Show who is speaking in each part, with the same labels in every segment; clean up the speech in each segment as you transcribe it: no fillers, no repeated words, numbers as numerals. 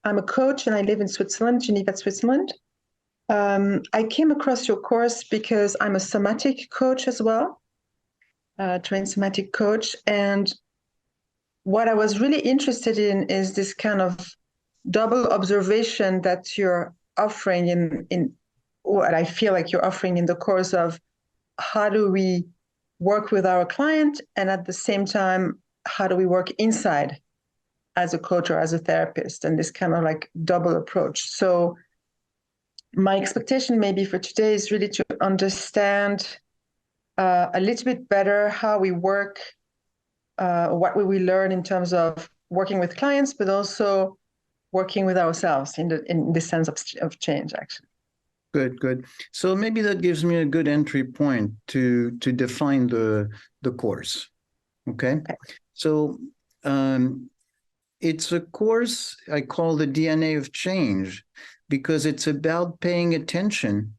Speaker 1: I'm a coach and I live in Switzerland, Geneva, Switzerland. I came across your course because I'm a somatic coach as well, trained somatic coach. And what I was really interested in is this kind of double observation that you're offering in what I feel like you're offering in the course of how do we work with our client, and at the same time, how do we work inside as a coach or as a therapist, and this kind of like double approach. So my expectation maybe for today is really to understand a little bit better how we work, what will we learn in terms of working with clients, but also working with ourselves in the sense of change, actually.
Speaker 2: Good, good. So maybe that gives me a good entry point to define the course. Okay. So it's a course I call the DNA of change, because it's about paying attention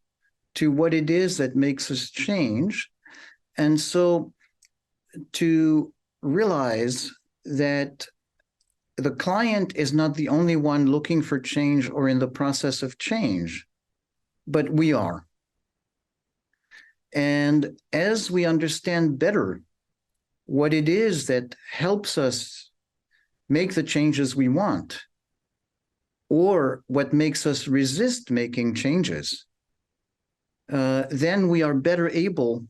Speaker 2: to what it is that makes us change. And so to realize that the client is not the only one looking for change or in the process of change, but we are. And as we understand better what it is that helps us make the changes we want, or what makes us resist making changes, then we are better able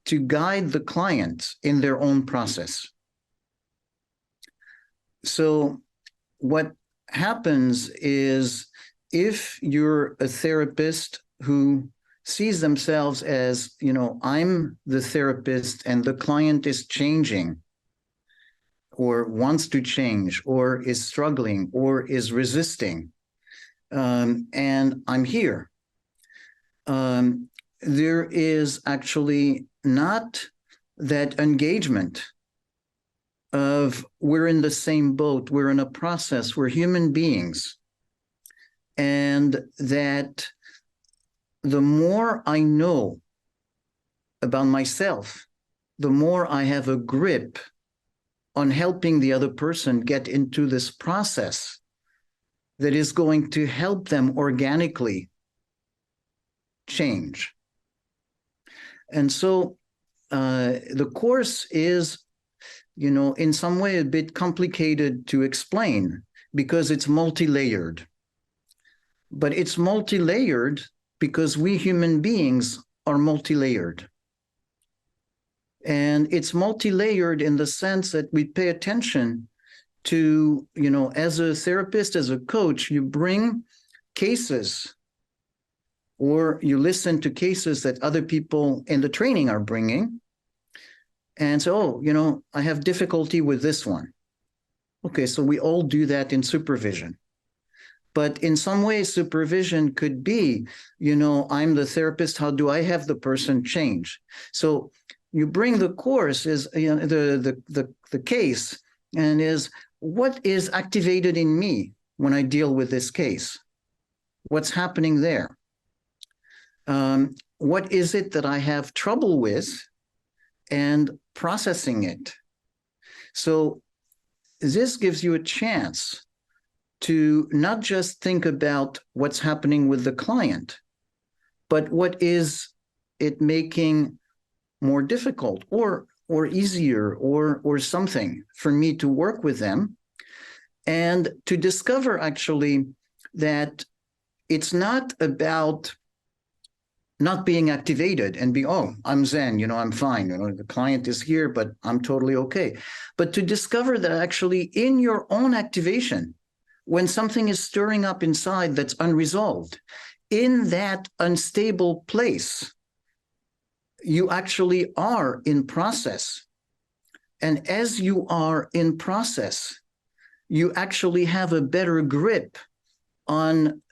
Speaker 2: to guide the client in their own process. So what happens is, if you're a therapist who sees themselves as, I'm the therapist and the client is changing, or wants to change, or is struggling, or is resisting, and I'm here, there is actually not that engagement of we're in the same boat, we're in a process, we're human beings, and that the more I know about myself, the more I have a grip on helping the other person get into this process that is going to help them organically change. And so the course is, in some way a bit complicated to explain because it's multi-layered. But it's multi-layered because we human beings are multi-layered. And it's multi-layered in the sense that we pay attention to, as a therapist, as a coach, you bring cases, or you listen to cases that other people in the training are bringing, and so, I have difficulty with this one. Okay, so we all do that in supervision. But in some ways, supervision could be, I'm the therapist, how do I have the person change? So you bring the course is the case, and is what is activated in me when I deal with this case? What's happening there? What is it that I have trouble with, and processing it? So this gives you a chance to not just think about what's happening with the client, but what is it making more difficult or easier or something for me to work with them, and to discover actually that it's not about not being activated and be, I'm Zen, I'm fine, the client is here, but I'm totally okay. But to discover that actually in your own activation, when something is stirring up inside that's unresolved, in that unstable place, you actually are in process. And as you are in process, you actually have a better grip on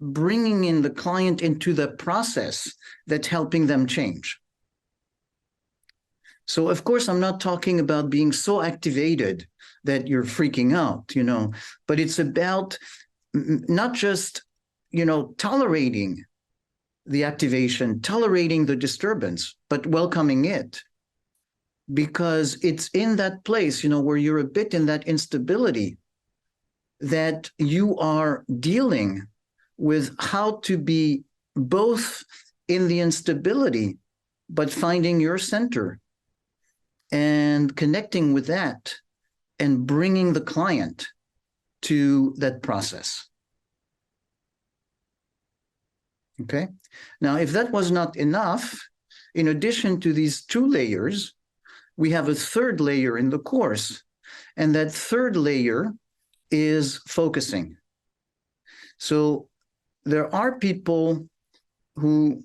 Speaker 2: bringing in the client into the process that's helping them change. So, of course, I'm not talking about being so activated that you're freaking out, but it's about not just, tolerating the activation, tolerating the disturbance, but welcoming it. Because it's in that place, where you're a bit in that instability, that you are dealing with how to be both in the instability, but finding your center and connecting with that and bringing the client to that process. Okay. Now, if that was not enough, in addition to these two layers, we have a third layer in the course. And that third layer is focusing. So there are people who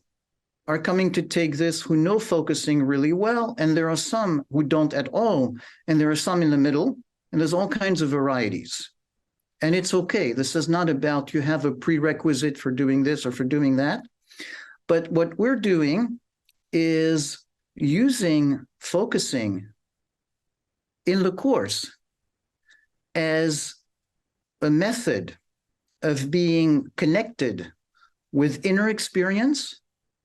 Speaker 2: are coming to take this who know focusing really well, and there are some who don't at all, and there are some in the middle, and there's all kinds of varieties. And it's okay. This is not about you have a prerequisite for doing this or for doing that. But what we're doing is using focusing in the course as a method of being connected with inner experience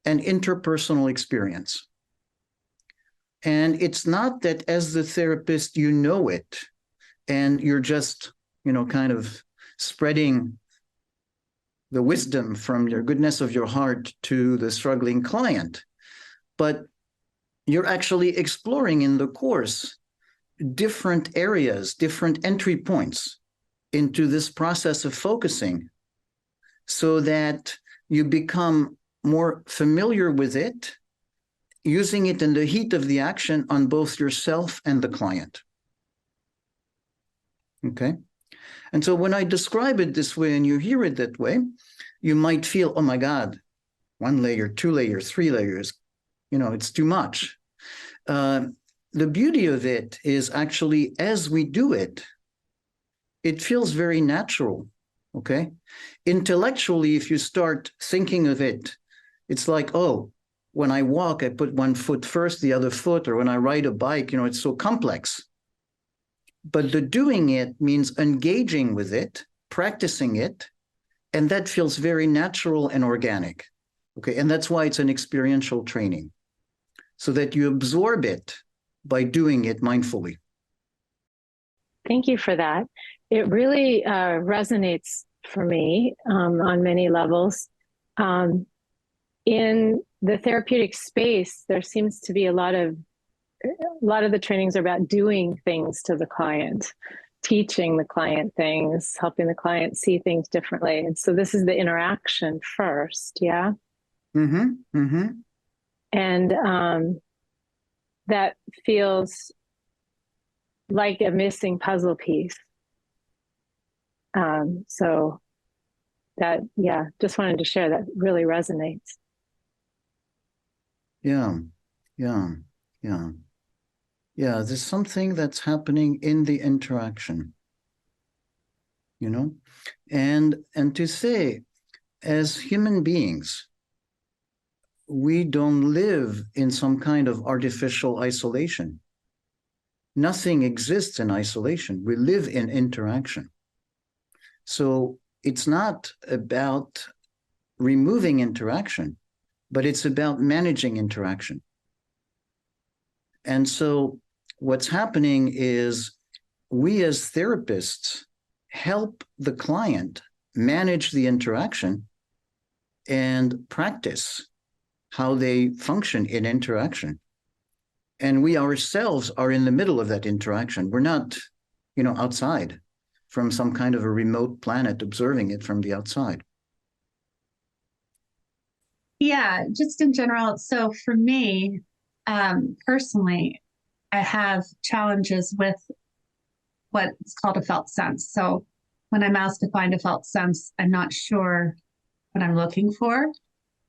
Speaker 2: and interpersonal experience. And it's not that as the therapist, you know it, and you're just, kind of spreading the wisdom from your goodness of your heart to the struggling client, but you're actually exploring in the course different areas, different entry points into this process of focusing so that you become more familiar with it, using it in the heat of the action on both yourself and the client. Okay? And so when I describe it this way and you hear it that way, you might feel, oh my God, 1 layer, 2 layers, 3 layers, it's too much. The beauty of it is actually, as we do it, it feels very natural, okay? Intellectually, if you start thinking of it, it's like, oh, when I walk, I put one foot first, the other foot, or when I ride a bike, it's so complex. But the doing it means engaging with it, practicing it, and that feels very natural and organic, okay? And that's why it's an experiential training, so that you absorb it by doing it mindfully.
Speaker 3: Thank you for that. It really resonates for me on many levels. In the therapeutic space, there seems to be a lot of the trainings are about doing things to the client, teaching the client things, helping the client see things differently. And so this is the interaction first, yeah?
Speaker 2: Mm-hmm, mm-hmm.
Speaker 3: And that feels like a missing puzzle piece. So that, just wanted to share that really resonates.
Speaker 2: Yeah. There's something that's happening in the interaction, and to say, as human beings, we don't live in some kind of artificial isolation. Nothing exists in isolation. We live in interaction. So it's not about removing interaction, but it's about managing interaction. And so what's happening is we as therapists help the client manage the interaction and practice how they function in interaction. And we ourselves are in the middle of that interaction. We're not, outside from some kind of a remote planet observing it from the outside.
Speaker 4: Yeah, just in general. So for me, personally, I have challenges with what's called a felt sense. So when I'm asked to find a felt sense, I'm not sure what I'm looking for.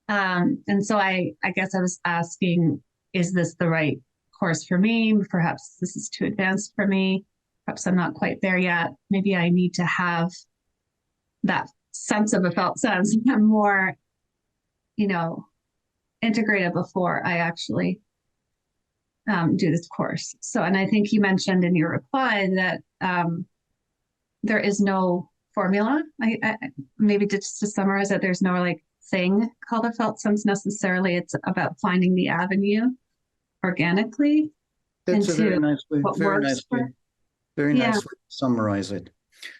Speaker 4: And so I guess I was asking, is this the right course for me? Perhaps this is too advanced for me. Perhaps I'm not quite there yet. Maybe I need to have that sense of a felt sense more, integrated before I actually do this course. So, and I think you mentioned in your reply that there is no formula. I maybe just to summarize it, there's no thing called a felt sense necessarily. It's about finding the avenue organically.
Speaker 2: That's a very nice way. Very nice way to summarize it.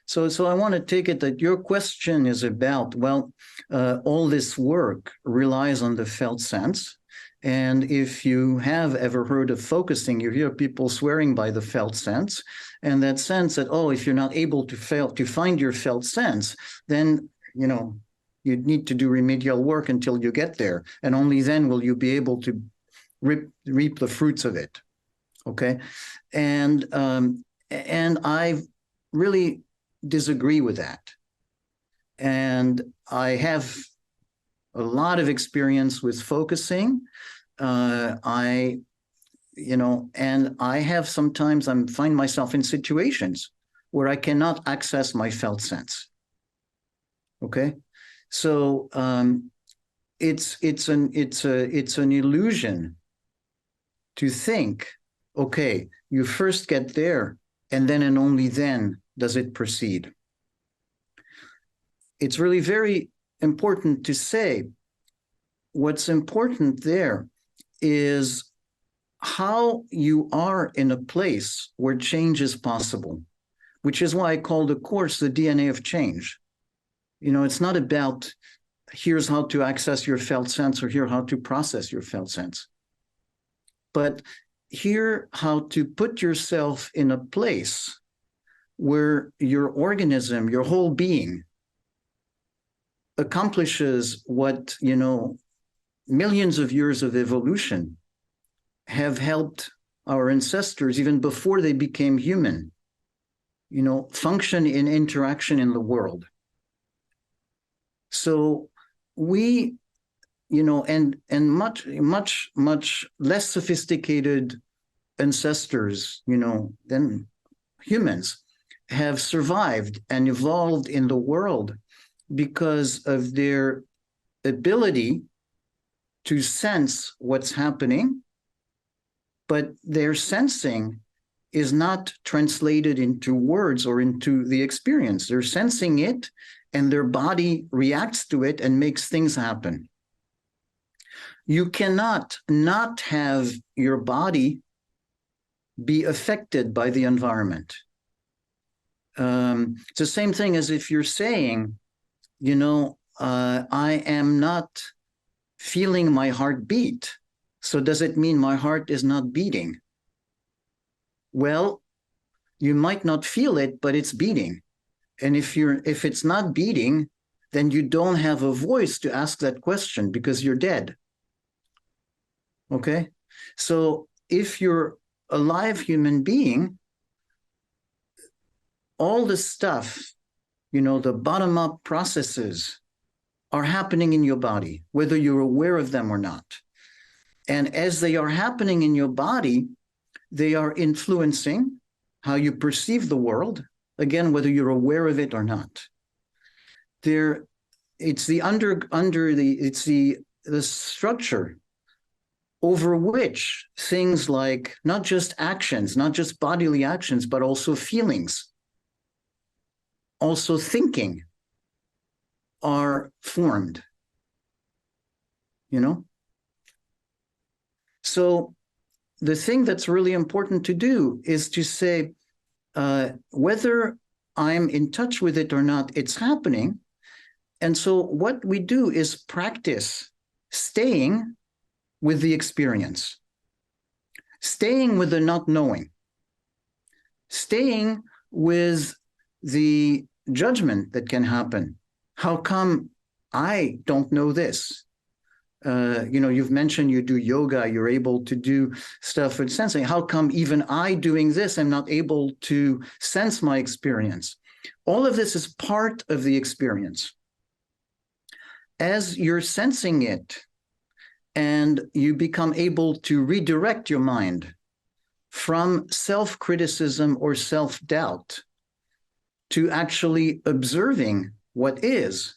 Speaker 2: So I want to take it that your question is about, well, all this work relies on the felt sense. And if you have ever heard of focusing, you hear people swearing by the felt sense, and that sense that, oh, if you're not able to find your felt sense, then, you know, you need to do remedial work until you get there. And only then will you be able to reap the fruits of it. Okay. And I really disagree with that. And I have a lot of experience with focusing. And I have sometimes find myself in situations where I cannot access my felt sense. Okay. So it's an illusion to think, okay, you first get there and then and only then does it proceed. It's really very important to say what's important there is how you are in a place where change is possible, which is why I call the course the DNA of change. You know, it's not about here's how to access your felt sense or here how to process your felt sense, but here how to put yourself in a place where your organism, your whole being, accomplishes what, you know, millions of years of evolution have helped our ancestors, even before they became human, you know, function in interaction in the world. So we, you know, and much less sophisticated ancestors, you know, than humans have survived and evolved in the world because of their ability to sense what's happening, but their sensing is not translated into words or into the experience. They're sensing it and their body reacts to it and makes things happen. You cannot not have your body be affected by the environment. It's the same thing as if you're saying, you know, I am not feeling my heart beat. So does it mean my heart is not beating? Well, you might not feel it, but it's beating. And if it's not beating, then you don't have a voice to ask that question because you're dead. Okay? So if you're a live human being, all the stuff, you know, the bottom-up processes are happening in your body, whether you're aware of them or not. And as they are happening in your body, they are influencing how you perceive the world, again, whether you're aware of it or not. It's the structure over which things like not just actions, not just bodily actions, but also feelings, also thinking are formed, you know? So the thing that's really important to do is to say, whether I'm in touch with it or not, it's happening. And so what we do is practice staying with the experience, staying with the not knowing, staying with the judgment that can happen. How come I don't know this? You know, you've mentioned you do yoga, you're able to do stuff with sensing. How come even I doing this, I'm not able to sense my experience? All of this is part of the experience. As you're sensing it and you become able to redirect your mind from self-criticism or self-doubt to actually observing what is,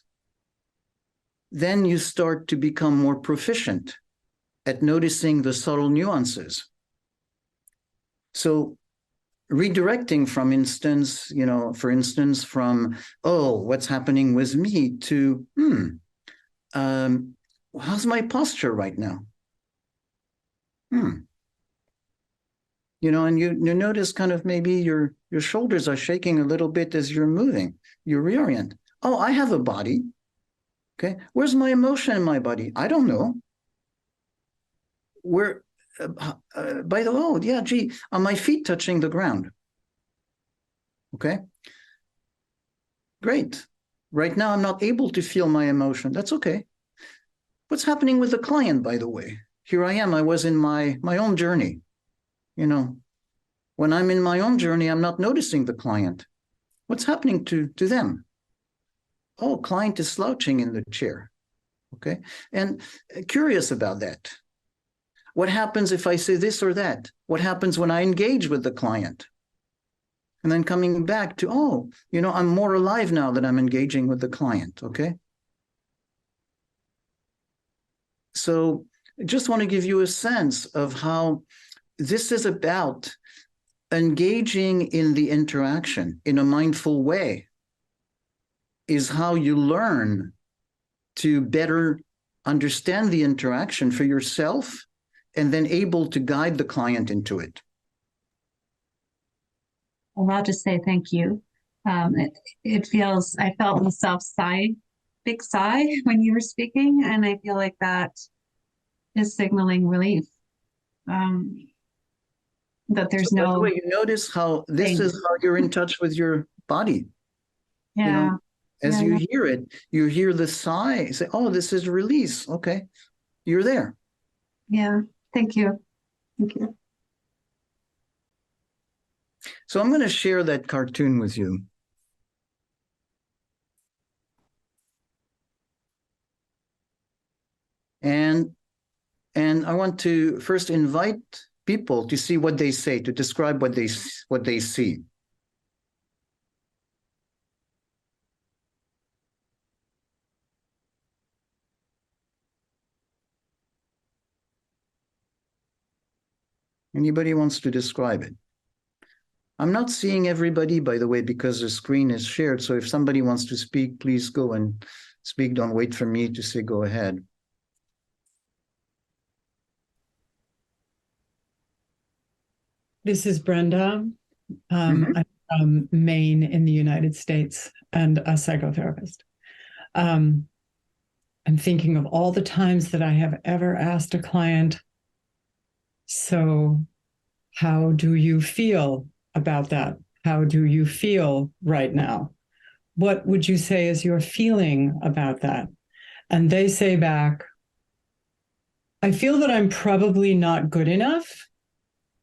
Speaker 2: then you start to become more proficient at noticing the subtle nuances. So redirecting, from instance, you know, for instance, from, oh, what's happening with me to, how's my posture right now? and you notice kind of maybe your shoulders are shaking a little bit as you're moving. You reorient. Oh, I have a body. Okay. Where's my emotion in my body? I don't know. Where, gee, are my feet touching the ground? Okay. Great. Right now, I'm not able to feel my emotion. That's okay. What's happening with the client, by the way? Here I am. I was in my own journey. When I'm in my own journey, I'm not noticing the client. What's happening to them? Oh, client is slouching in the chair. Okay. And curious about that. What happens if I say this or that? What happens when I engage with the client? And then coming back to, I'm more alive now that I'm engaging with the client. Okay. So I just want to give you a sense of how this is about engaging in the interaction in a mindful way is how you learn to better understand the interaction for yourself and then able to guide the client into it.
Speaker 4: Well, I'll just say thank you. I felt myself big sigh when you were speaking, and I feel like that is signaling relief. That there's
Speaker 2: By the way, you notice how this is how you're in touch with your body.
Speaker 4: Yeah.
Speaker 2: As you hear it, you hear the sigh, say, oh, this is release. Okay. You're there.
Speaker 4: Yeah. Thank you. Thank you.
Speaker 2: So I'm going to share that cartoon with you. And I want to first invite people to see what they say, to describe what they see. Anybody wants to describe it? I'm not seeing everybody, by the way, because the screen is shared. So if somebody wants to speak, please go and speak. Don't wait for me to say go ahead.
Speaker 5: This is Brenda. I'm from Maine in the United States and a psychotherapist. I'm thinking of all the times that I have ever asked a client, so how do you feel about that? How do you feel right now? What would you say is your feeling about that? And they say back, I feel that I'm probably not good enough.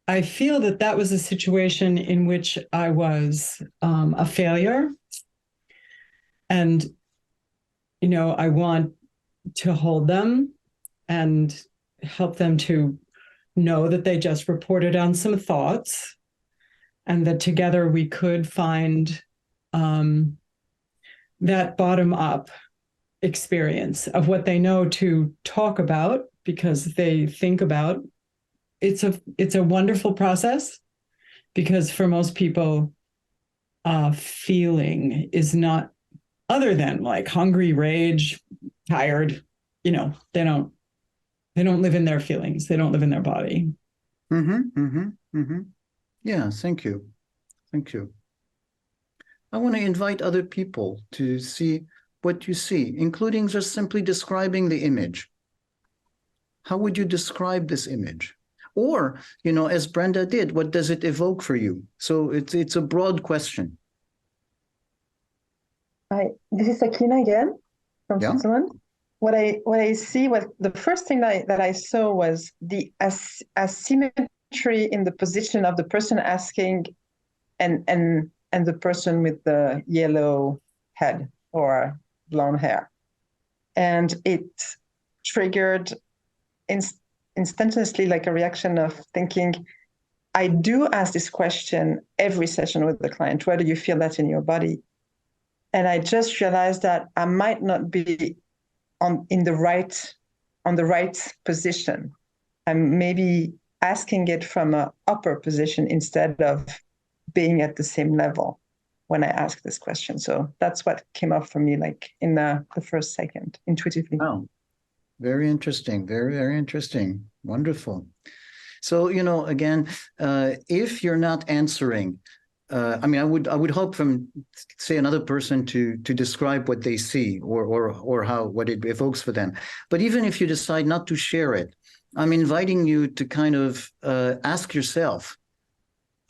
Speaker 5: I feel that that was a situation in which I was a failure. And, I want to hold them and help them to know that they just reported on some thoughts and that together we could find that bottom-up experience of what they know to talk about because they think about. It's a wonderful process because for most people, feeling is not other than like hungry, rage, tired. They don't live in their feelings. They don't live in their body.
Speaker 2: Yeah, thank you. Thank you. I want to invite other people to see what you see, including just simply describing the image. How would you describe this image? Or, as Brenda did, what does it evoke for you? So it's a broad question.
Speaker 1: Hi, this is Sakina again from Switzerland. What I see, the first thing that I saw was the asymmetry in the position of the person asking and the person with the yellow head or blonde hair. And it triggered instantaneously like a reaction of thinking, I do ask this question every session with the client. Where do you feel that in your body? And I just realized that I might not be on the right position. I'm maybe asking it from an upper position instead of being at the same level when I ask this question. So that's what came up for me, like in the first second, intuitively.
Speaker 2: Wow. Very interesting. Very, very interesting. Wonderful. So, again, if you're not answering, I mean, I would hope from, say, another person to describe what they see or how what it evokes for them. But even if you decide not to share it, I'm inviting you to kind of ask yourself,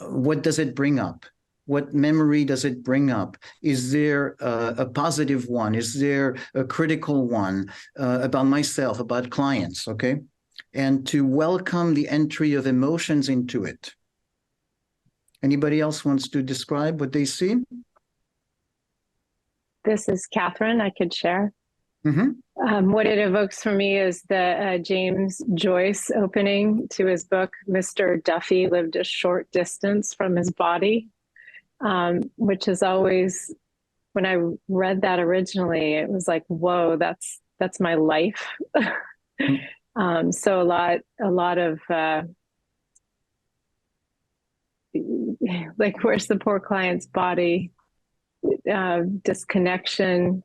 Speaker 2: what does it bring up? What memory does it bring up? Is there a positive one? Is there a critical one about myself, about clients? Okay. And to welcome the entry of emotions into it. Anybody else wants to describe what they see?
Speaker 3: This is Catherine. I could share.
Speaker 2: Mm-hmm.
Speaker 3: What it evokes for me is the James Joyce opening to his book, Mr. Duffy lived a short distance from his body, which is always, when I read that originally, it was like, whoa, that's my life. So a lot of like, where's the poor client's body? Disconnection.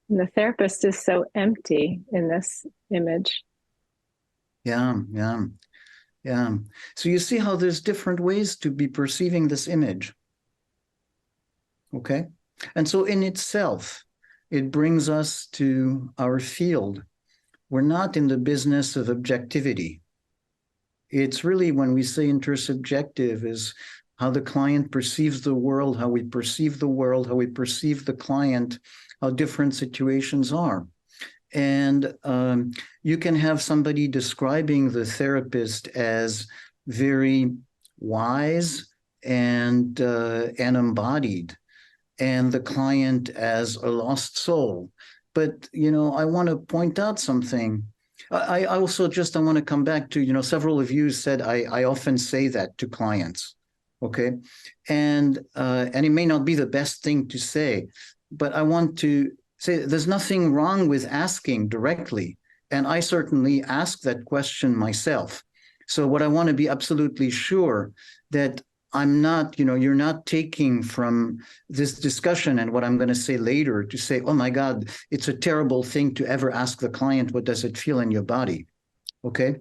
Speaker 3: And the therapist is so empty in this image.
Speaker 2: Yeah. So you see how there's different ways to be perceiving this image. Okay. And so in itself, it brings us to our field. We're not in the business of objectivity. It's really, when we say intersubjective, is how the client perceives the world, how we perceive the world, how we perceive the client, how different situations are. And you can have somebody describing the therapist as very wise and embodied, and the client as a lost soul. But, I want to point out something. I also I want to come back to, several of you said I often say that to clients. Okay. And it may not be the best thing to say, but I want to say there's nothing wrong with asking directly. And I certainly ask that question myself. So what I want to be absolutely sure that I'm not, you're not taking from this discussion and what I'm going to say later to say, oh my God, it's a terrible thing to ever ask the client, what does it feel in your body? Okay.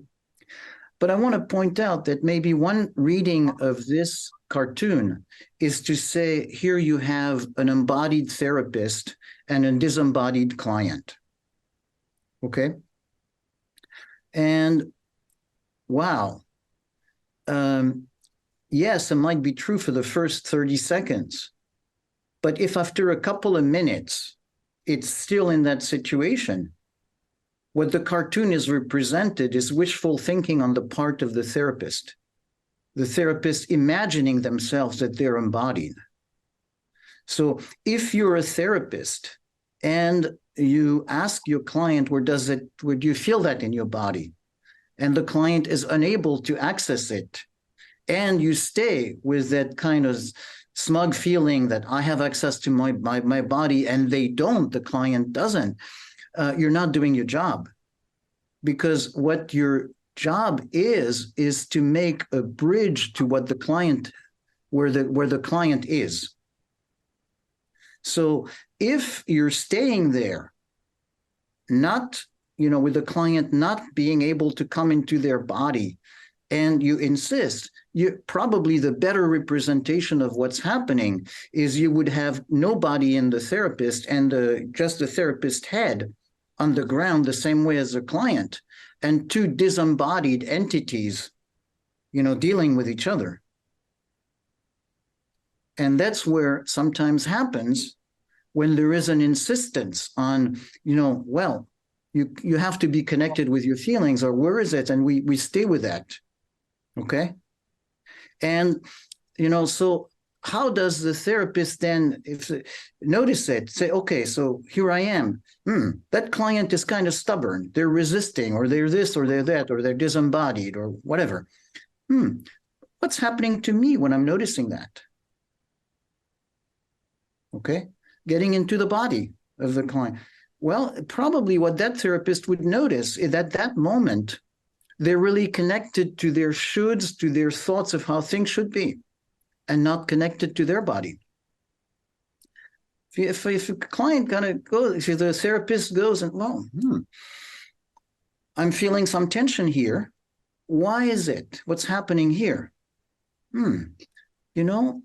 Speaker 2: But I want to point out that maybe one reading of this cartoon is to say, here you have an embodied therapist and a disembodied client. Okay. And wow. Yes, it might be true for the first 30 seconds. But if after a couple of minutes, it's still in that situation, what the cartoon is represented is wishful thinking on the part of the therapist imagining themselves that they're embodied. So if you're a therapist and you ask your client, where do you feel that in your body? And the client is unable to access it, and you stay with that kind of smug feeling that I have access to my body and they don't, the client doesn't, you're not doing your job. Because what your job is to make a bridge to what the client, where the client is. So if you're staying there, not, with the client not being able to come into their body, and you insist, probably the better representation of what's happening is you would have nobody in the therapist and just the therapist head on the ground the same way as the client, and two disembodied entities, dealing with each other. And that's where sometimes happens when there is an insistence on, well, you have to be connected with your feelings, or where is it? And we stay with that. Okay. And, so how does the therapist then notice it, say, okay, so here I am. That client is kind of stubborn. They're resisting, or they're this, or they're that, or they're disembodied, or whatever. What's happening to me when I'm noticing that? Okay. Getting into the body of the client. Well, probably what that therapist would notice is at that moment, they're really connected to their shoulds, to their thoughts of how things should be, and not connected to their body. If a client if the therapist goes and, well, I'm feeling some tension here, why is it? What's happening here? You know,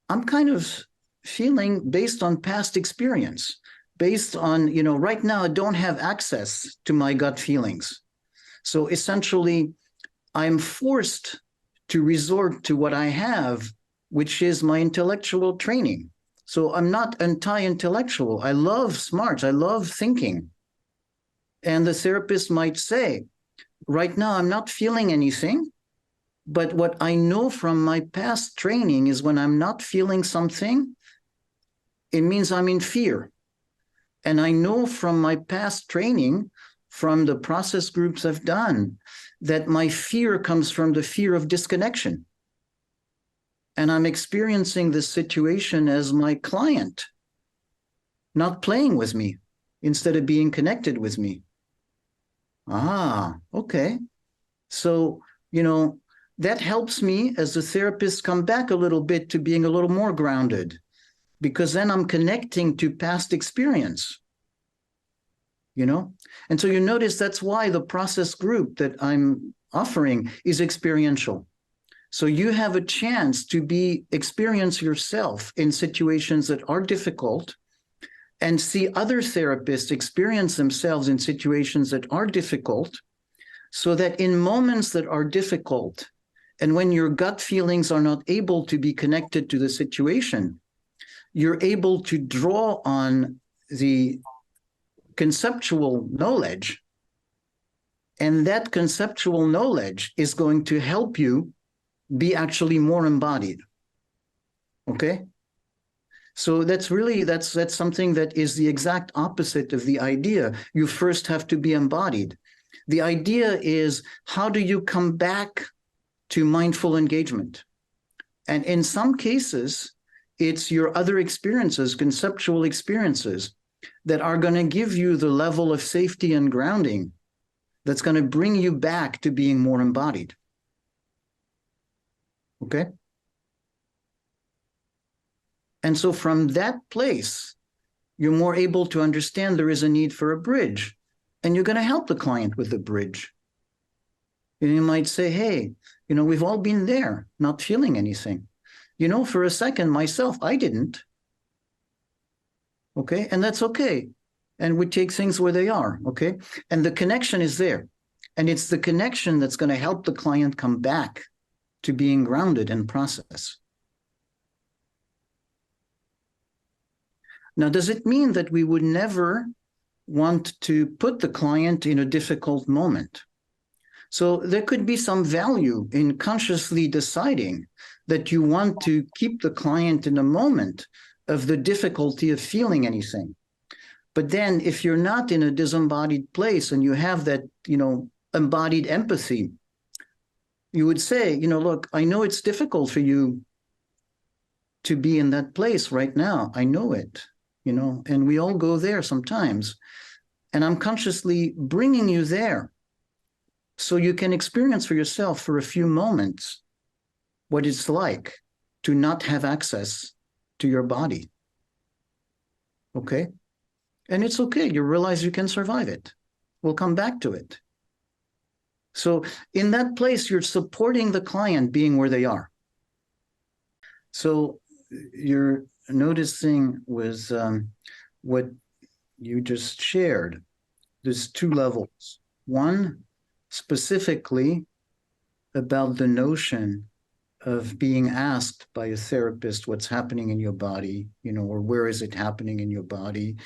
Speaker 2: I'm kind of feeling based on past experience, based on, you know, right now I don't have access to my gut feelings. So essentially, I'm forced to resort to what I have, which is my intellectual training. So I'm not anti-intellectual. I love smarts. I love thinking. And the therapist might say, right now, I'm not feeling anything. But what I know from my past training is when I'm not feeling something, it means I'm in fear. And I know from my past training, from the process groups I've done, that my fear comes from the fear of disconnection. And I'm experiencing this situation as my client not playing with me instead of being connected with me. Ah, okay. So, you know, that helps me as a therapist come back a little bit to being a little more grounded, because then I'm connecting to past experience, you know? And so you notice that's why the process group that I'm offering is experiential. So you have a chance to experience yourself in situations that are difficult and see other therapists experience themselves in situations that are difficult, so that in moments that are difficult, and when your gut feelings are not able to be connected to the situation, you're able to draw on the conceptual knowledge. And that conceptual knowledge is going to help you be actually more embodied. Okay? So that's something that is the exact opposite of the idea. You first have to be embodied. The idea is, how do you come back to mindful engagement? And in some cases, it's your other experiences, conceptual experiences, that are going to give you the level of safety and grounding that's going to bring you back to being more embodied. Okay? And so from that place, you're more able to understand there is a need for a bridge, and you're going to help the client with the bridge. And you might say, hey, you know, we've all been there, not feeling anything. You know, for a second, myself, I didn't. Okay, and that's okay. And we take things where they are, okay? And the connection is there. And it's the connection that's going to help the client come back to being grounded and process. Now, does it mean that we would never want to put the client in a difficult moment? So there could be some value in consciously deciding that you want to keep the client in a moment of the difficulty of feeling anything. But then if you're not in a disembodied place and you have that, you know, embodied empathy, you would say, you know, look, I know it's difficult for you to be in that place right now. I know it, you know, and we all go there sometimes. And I'm consciously bringing you there so you can experience for yourself for a few moments what it's like to not have access to your body. Okay? And it's okay. You realize you can survive it. We'll come back to it. So in that place, you're supporting the client being where they are. So you're noticing with what you just shared, there's two levels. One, specifically about the notion of being asked by a therapist what's happening in your body, you know, or where is it happening in your body,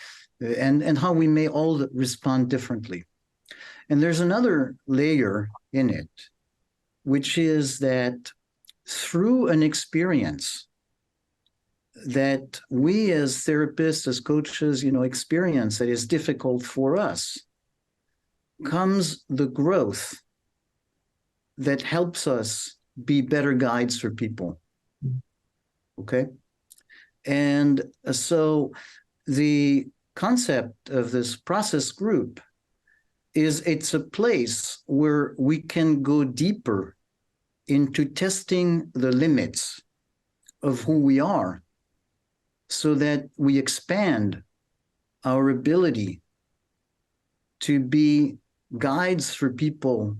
Speaker 2: and how we may all respond differently. And there's another layer in it, which is that through an experience that we as therapists, as coaches, you know, experience that is difficult for us, comes the growth that helps us be better guides for people. Okay? And so the concept of this process group is it's a place where we can go deeper into testing the limits of who we are so that we expand our ability to be guides for people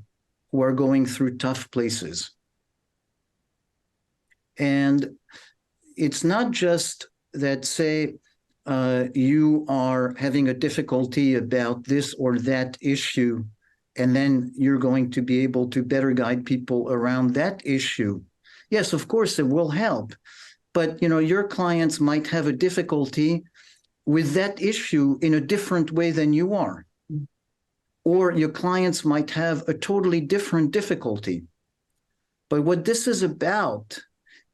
Speaker 2: who are going through tough places. And it's not just that, say, you are having a difficulty about this or that issue, and then you're going to be able to better guide people around that issue. Yes, of course, it will help. But, your clients might have a difficulty with that issue in a different way than you are. Or your clients might have a totally different difficulty. But what this is about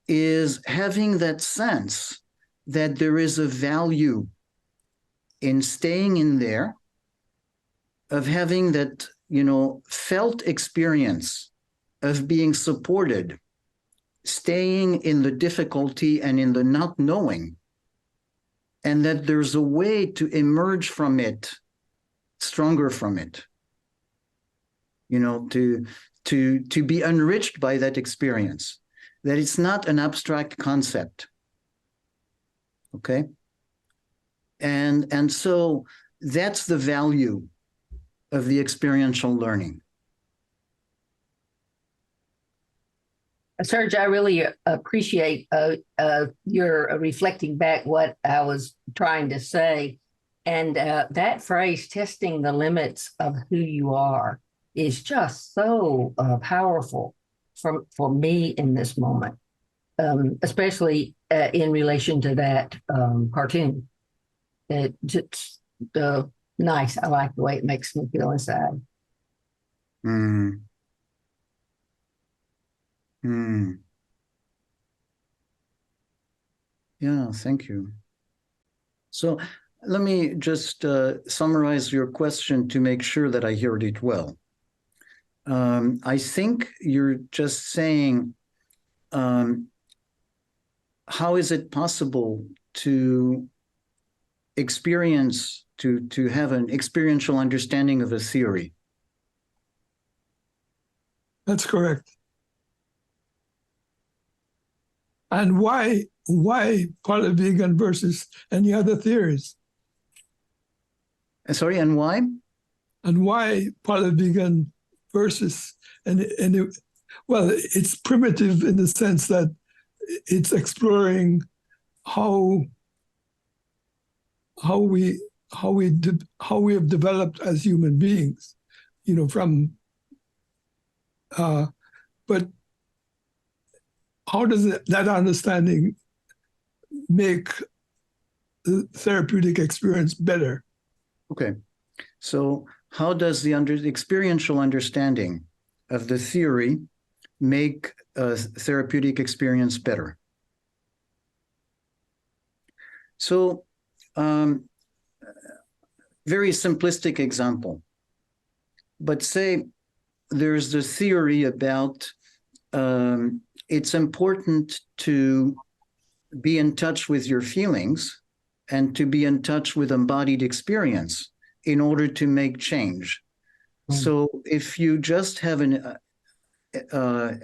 Speaker 2: is having that sense that there is a value in staying in there, of having that, felt experience of being supported, staying in the difficulty and in the not knowing, and that there's a way to emerge from it stronger from it, to be enriched by that experience, that it's not an abstract concept. Okay? And so that's the value of the experiential learning.
Speaker 6: Serge, I really appreciate your reflecting back what I was trying to say. And that phrase, testing the limits of who you are, is just so powerful for me in this moment, especially in relation to that cartoon. It just nice. I like the way it makes me feel inside.
Speaker 2: Mm. Yeah, thank you. So let me just summarize your question to make sure that I heard it well. I think you're just saying, how is it possible to experience, to have an experiential understanding of a theory?
Speaker 7: That's correct. And why polyvegan versus any other theories?
Speaker 2: Sorry, and why?
Speaker 7: And why polyvegan versus well, it's primitive in the sense that it's exploring how we have developed as human beings, from but how does that understanding make the therapeutic experience better?
Speaker 2: Okay, so how does the experiential understanding of the theory make a therapeutic experience better? So, very simplistic example, but say there's the theory about it's important to be in touch with your feelings and to be in touch with embodied experience in order to make change. So if you just have an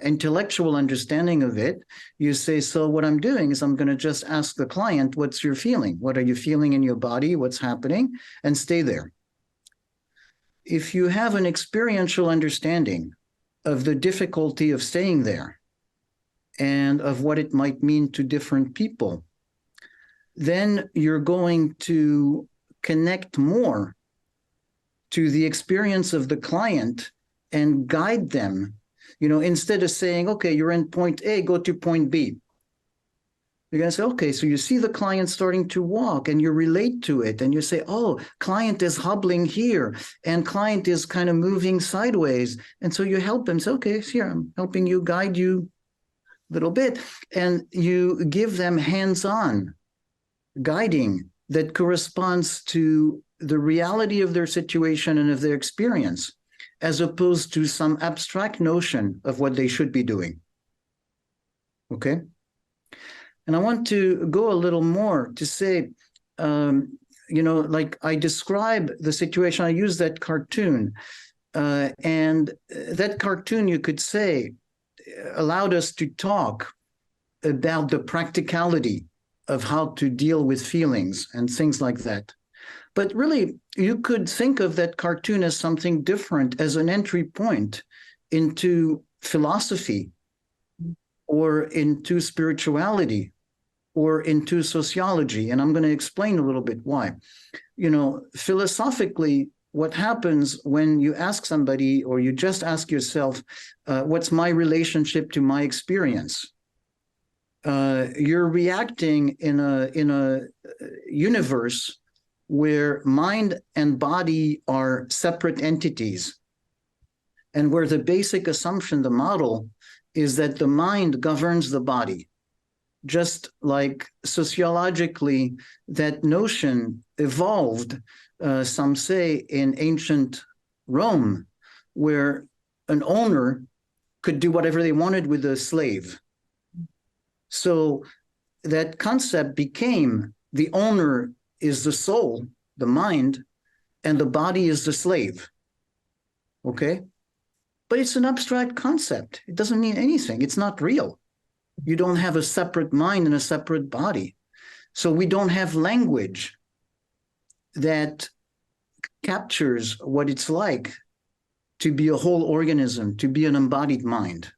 Speaker 2: intellectual understanding of it, you say, so what I'm doing is I'm going to just ask the client, what's your feeling? What are you feeling in your body? What's happening? And stay there. If you have an experiential understanding of the difficulty of staying there and of what it might mean to different people, then you're going to connect more to the experience of the client and guide them, instead of saying, okay, you're in point A, go to point B. You're going to say, okay, so you see the client starting to walk and you relate to it and you say, oh, client is hobbling here and client is kind of moving sideways. And so you help them say, okay, here, I'm helping you, guide you a little bit. And you give them hands-on guiding that corresponds to the reality of their situation and of their experience, as opposed to some abstract notion of what they should be doing. Okay? And I want to go a little more to say, like I describe the situation, I use that cartoon, and that cartoon, you could say, allowed us to talk about the practicality of how to deal with feelings and things like that. But really, you could think of that cartoon as something different, as an entry point into philosophy or into spirituality or into sociology. And I'm going to explain a little bit why. You know, philosophically, what happens when you ask somebody or you just ask yourself, what's my relationship to my experience? You're reacting in a universe where mind and body are separate entities, and where the basic assumption, the model, is that the mind governs the body. Just like sociologically, that notion evolved, some say, in ancient Rome, where an owner could do whatever they wanted with a slave. So that concept became the owner is the soul, the mind, and the body is the slave. Okay? But it's an abstract concept. It doesn't mean anything. It's not real. You don't have a separate mind and a separate body. So we don't have language that captures what it's like to be a whole organism, to be an embodied mind.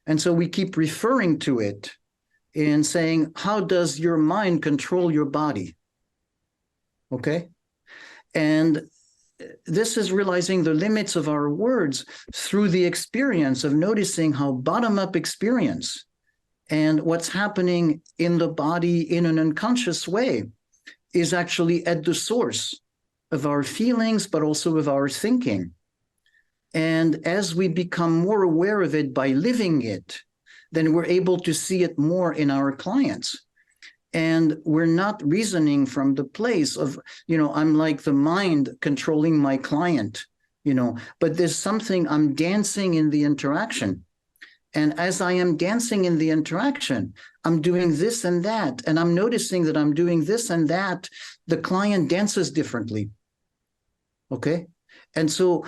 Speaker 2: And so we keep referring to it and saying, how does your mind control your body? Okay? And this is realizing the limits of our words through the experience of noticing how bottom-up experience and what's happening in the body in an unconscious way is actually at the source of our feelings, but also of our thinking. And as we become more aware of it by living it, then we're able to see it more in our clients. And we're not reasoning from the place of, you know, I'm like the mind controlling my client, you know, but there's something, I'm dancing in the interaction. And as I am dancing in the interaction, I'm doing this and that, and I'm noticing that I'm doing this and that. The client dances differently. Okay? And so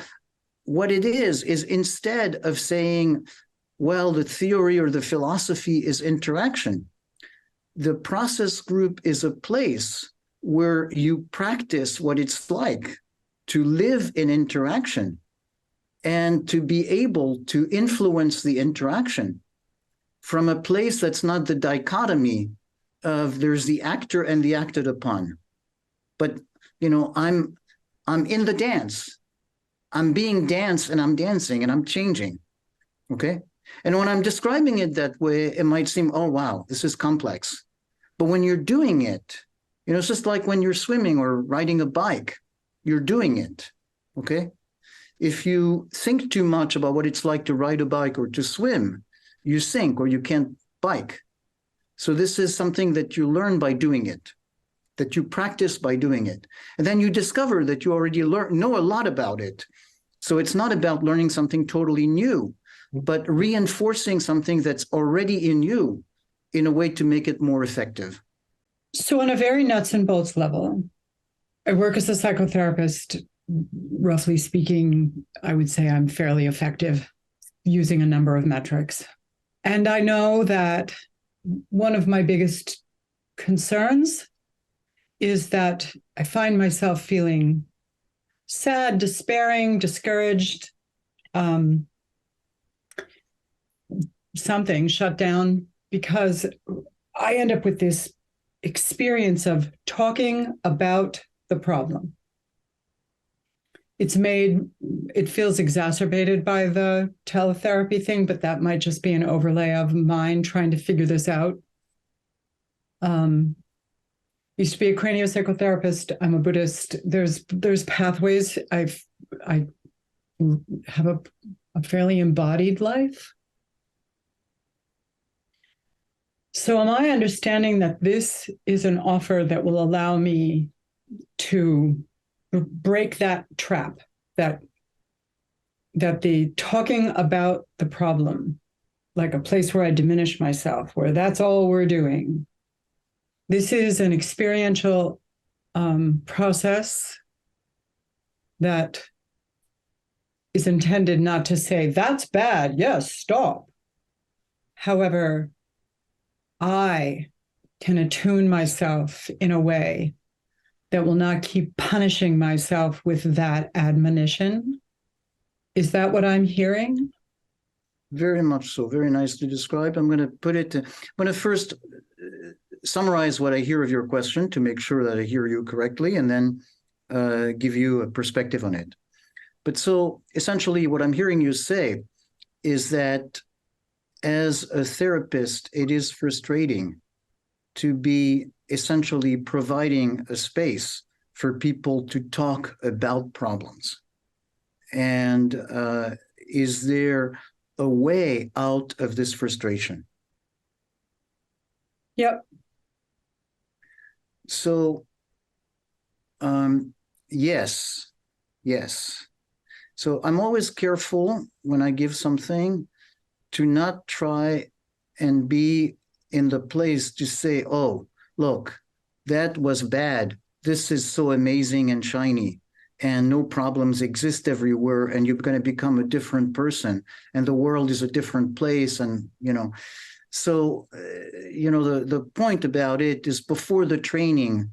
Speaker 2: what it is instead of saying, well, the theory or the philosophy is interaction, the process group is a place where you practice what it's like to live in interaction and to be able to influence the interaction from a place that's not the dichotomy of there's the actor and the acted upon. But, you know, I'm in the dance. I'm being danced and I'm dancing and I'm changing. Okay? And when I'm describing it that way, it might seem, oh, wow, this is complex. But when you're doing it, you know, it's just like when you're swimming or riding a bike, you're doing it. Okay? If you think too much about what it's like to ride a bike or to swim, you sink or you can't bike. So this is something that you learn by doing it, that you practice by doing it. And then you discover that you already know a lot about it. So it's not about learning something totally new, but reinforcing something that's already in you in a way to make it more effective.
Speaker 5: So on a very nuts and bolts level, I work as a psychotherapist. Roughly speaking, I would say I'm fairly effective using a number of metrics. And I know that one of my biggest concerns is that I find myself feeling sad, despairing, discouraged, something shut down, because I end up with this experience of talking about the problem. It feels exacerbated by the teletherapy thing, but that might just be an overlay of mind trying to figure this out. Used to be a craniopsychotherapist. I'm a Buddhist. There's pathways. I have a fairly embodied life. So am I understanding that this is an offer that will allow me to break that trap, that the talking about the problem, like a place where I diminish myself, where that's all we're doing. This is an experiential process that is intended not to say, that's bad, yes, stop. However, I can attune myself in a way that will not keep punishing myself with that admonition. Is that what I'm hearing?
Speaker 2: Very much so. Very nicely described. I'm going to put it, I'm going to first summarize what I hear of your question to make sure that I hear you correctly, and then give you a perspective on it. But so essentially what I'm hearing you say is that as a therapist, it is frustrating to be essentially providing a space for people to talk about problems. And is there a way out of this frustration?
Speaker 5: Yep.
Speaker 2: So, yes. So I'm always careful when I give something to not try and be in the place to say, oh, look, that was bad. This is so amazing and shiny, and no problems exist everywhere, and you're going to become a different person, and the world is a different place. And, so, the point about it is before the training,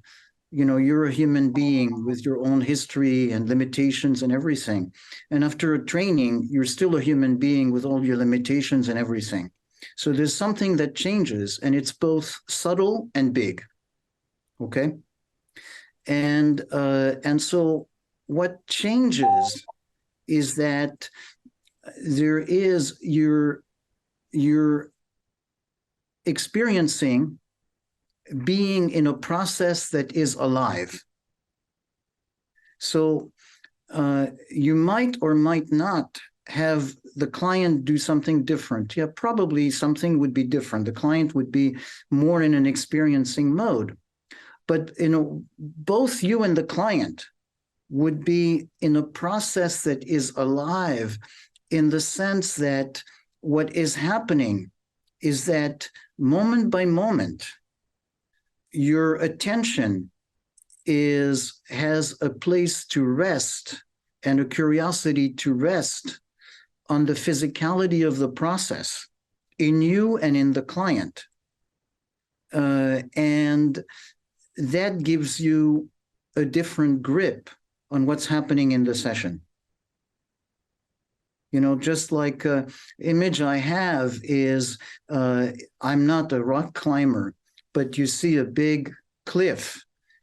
Speaker 2: you're a human being with your own history and limitations and everything. And after a training, you're still a human being with all your limitations and everything. So there's something that changes, and it's both subtle and big. Okay. And so what changes is that there is you're experiencing being in a process that is alive. So you might or might not have the client do something different. Yeah, probably something would be different. The client would be more in an experiencing mode. But both you and the client would be in a process that is alive, in the sense that what is happening is that moment by moment, your attention has a place to rest and a curiosity to rest on the physicality of the process in you and in the client. And that gives you a different grip on what's happening in the session. Just like image I have is, I'm not a rock climber, but you see a big cliff,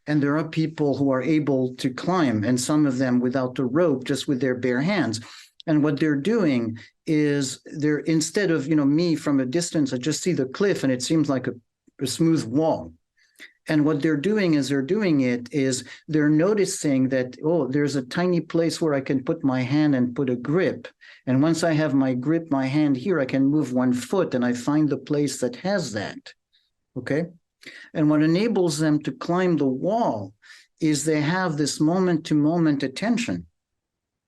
Speaker 2: and there are people who are able to climb, and some of them without a rope, just with their bare hands. And what they're doing is instead of, me from a distance, I just see the cliff and it seems like a smooth wall. And what they're doing as they're doing it is they're noticing that, oh, there's a tiny place where I can put my hand and put a grip. And once I have my grip, my hand here, I can move one foot and I find the place that has that. Okay. And what enables them to climb the wall is they have this moment-to-moment attention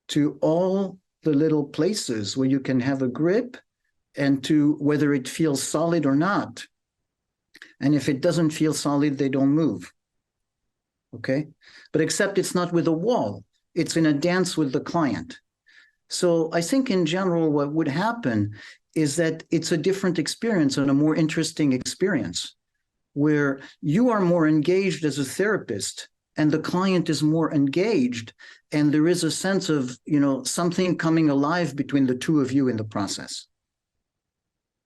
Speaker 2: to all the little places where you can have a grip, and to whether it feels solid or not. And if it doesn't feel solid, they don't move. Okay? But except it's not with a wall. It's in a dance with the client. So I think in general, what would happen is that it's a different experience and a more interesting experience, where you are more engaged as a therapist and the client is more engaged, and there is a sense of, something coming alive between the two of you in the process.